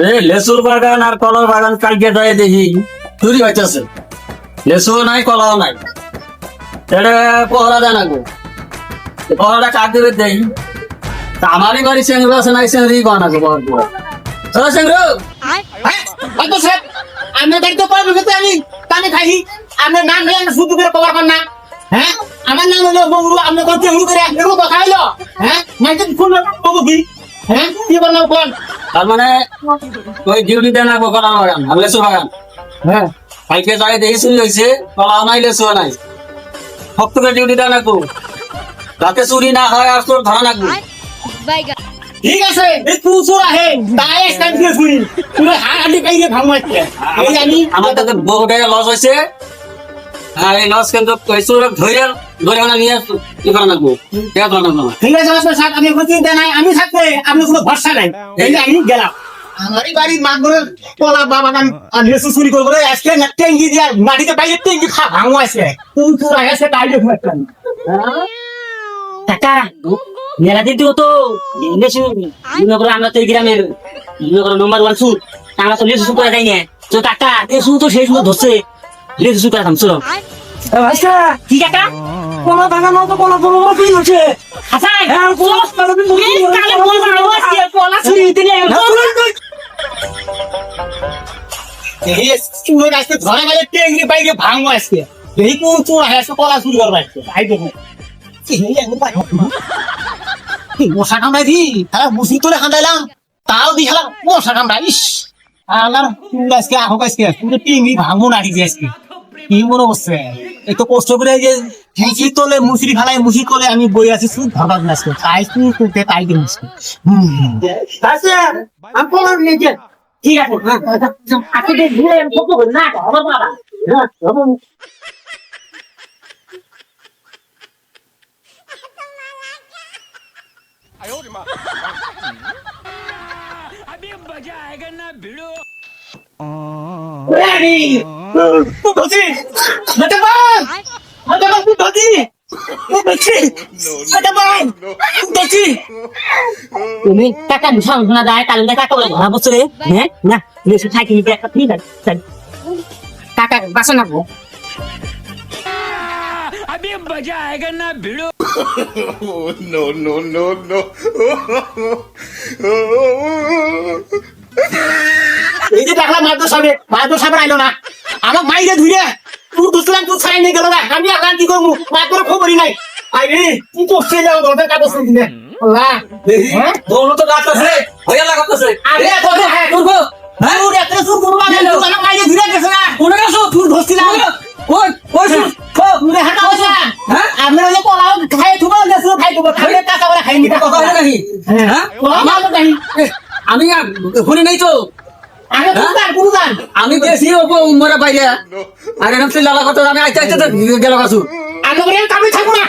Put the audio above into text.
এই লেসুর বাগান আর কলার বাগান কালকে যায় দেখি চুরি হইতেছে। লেসুও নাই কলাও নাই, এটা পহরা দেয় না গো। পহরাটা কাক দেবে দেখি। তা আমারই বাড়ি চেংড়ু আছে নাই, চেংড়ি বানা গো বড় বড়। চলো চেংড়ু। হয়তো স্যার আপনার বাড়িতে পড়ার ক্ষেত্রে আমি কানে খাই আপনার নাম নিয়ে আমি শুধু করে কভার পান না। হ্যাঁ আমার নাম হলো বগুড়ু, আপনার কাছে হুড়ু করে এগুলো কথা হইলো। হ্যাঁ মাইকে ফোন বগু দি। হ্যাঁ কি বানাও কোন? তার মানে ওই ডিউটি দেয় না গো কলার বাগান আর লেসুর বাগান। হ্যাঁ কালকে যায় দেখি চুরি হয়েছে, কলাও নাই লেসুও নাই। ভক্তকে ডিউটি দেয় না গো, যাতে চুরি না হয় আর তোর ধরা না গো। ঠিক আছে একটু চোর আহে তাই স্ট্যান্ড দিয়ে শুনি পুরো হাড়ি কাইরে ভাঙাচ্ছে এই জানি আমাদের বহু টাকা লস হয়েছে। আর এই লস কিন্তু ধরে ধরে মানে নিয়ে কি করা লাগবো, টাকা ধরা লাগবো না। ঠিক আছে স্যার আমি কোনো চিন্তা নাই, আমি থাকতে আপনি কোনো ভরসা নাই। এই যে আমি গেলাম আমারই বাড়ির মাগরের কলা বাগান আর লেসু চুরি করে আজকে না টেঙ্গি দিয়ে মাটিতে বাইরে টেঙ্গি ভাঙো আছে কোন চোর আহে তাই দেখুন একটা কাকা মেলা দিন তো লেসু মনে করো আমরা তো এই গ্রামের মনে করো নম্বর 1 সুট, আমরা তো লেসু করে যাই না। তো কাকা লেসু তো সেই সময় ধরছে, লেসু করে থামছো আচ্ছা কি কাকা কলা বাগান তো কলা বড় বড় পিন হচ্ছে হাসান হ্যাঁ কলা বাগান কালে বলবো আজকে কলা চুরি দিলে এই চুরের আজকে ঘরে গেলে টেঙ্গি বাইরে ভাঙো আজকে এই কোন চোর আহে আজকে কলা চুরি করবে আজকে তাই দেখুন মশা কামড়াই দি হ্যাঁ মুসি তোলে খান্দাইলাম তাও দি খেলাম মশা কামড়াই ইস আলার আজকে আহক আজকে পুরো টিঙ্গি ভাঙবো না আজকে আজকে কি মনে হচ্ছে এই তো কষ্ট করে যে মুসি তোলে মুসিরি ফেলাই মুসি তোলে আমি বই আছি শুধু ধরবার না আজকে তাই তুই করতে তাই দিন আচ্ছা আমি পড়ার নিয়ে ঠিক আছে আজকে ঘুরে কত না আমার বাবা Ready! Tutusi! Mataban! Mataban tutusi! Tutusi! Mataban! Tutusi! তুমি কাকা মিশন না যায় কাল দেখা করে ধরা বছরে হ্যাঁ না লেসু থাকি একটা ঠিক আছে কাকা বাসা না अभी मजा आएगा ना भिड़ो no, no, no, no. এই যে দেখলাম মাদর সাহেব আইলো না আমার মাইরে ধুইরে তুই দুসলাম তুই ছাড়াই নিয়ে গেল না আমি আগান কি করবো মাদর খবরই নাই আইরে তুই তো সে যাও দরকার কাগজ দিনে আল্লাহ হ্যাঁ দৌড় তো গাছ আছে, হইয়া লাগাতেছে। আরে তোর হ্যাঁ তোর গো হ্যাঁ ওর একটা সুর করব না আমার মাইরে ধুইরে গেছে না কোন গাছ তুই ধরছিলাম ওই ওই তুই হাঁটা হইছে হ্যাঁ আমরা যে কলাও খাই তুই বল দেছো খাই তুই খাইলে টাকা বলে খাইনি এটা কথা হলো নাকি? হ্যাঁ আমার নাই আমি শুনি নাই তো। আগে কোন জান আমি দেখছি মরা বাইরে আর এরকম লালা কথা আমি আইতে আইতে গেল গাছু। আগে বলে কামে থাকবো না